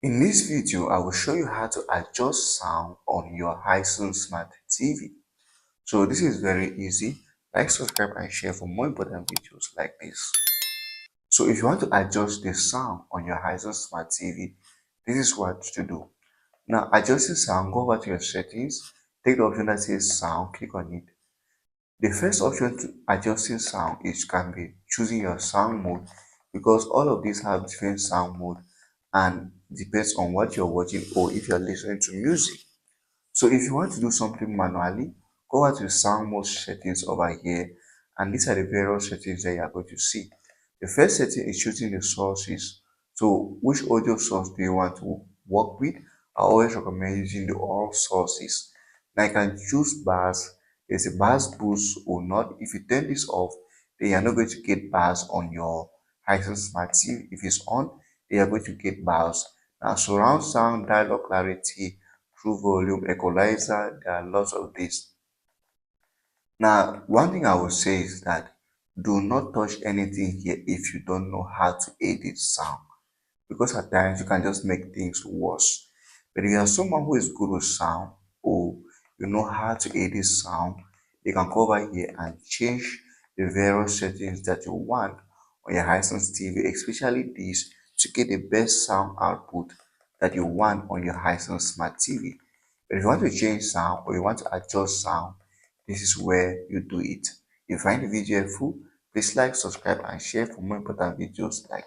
In this video, I will show you how to adjust sound on your Hisense Smart TV. So this is very easy. Like, subscribe and share for more important videos like this. So if you want to adjust the sound on your Hisense Smart TV, this is what to do. Now, adjusting sound, go over to your settings, take the option that says sound, click on it. The first option to adjusting sound is can be choosing your sound mode, because all of these have different sound mode and depends on what you're watching or if you're listening to music. So if you want to do something manually, go over to the sound mode settings over here, and these are the various settings that you are going to see. The first setting is choosing the sources. So which audio source do you want to work with? I always recommend using the all sources. Now you can choose bass. There's a bass boost or not. If you turn this off, then you're not going to get bass on your Hisense Smart TV. If it's on, then you're going to get bass. Now surround sound, dialogue clarity, true volume, equalizer, there are lots of this. Now, one thing I will say is that do not touch anything here if you don't know how to edit sound, because at times you can just make things worse. But if you are someone who is good with sound or you know how to edit sound, you can go over here and change the various settings that you want on your Hisense TV, especially these, to get the best sound output that you want on your Hisense Smart TV. But if you want to change sound or you want to adjust sound, this is where you do it. If you find the video helpful, please like, subscribe, and share for more important videos like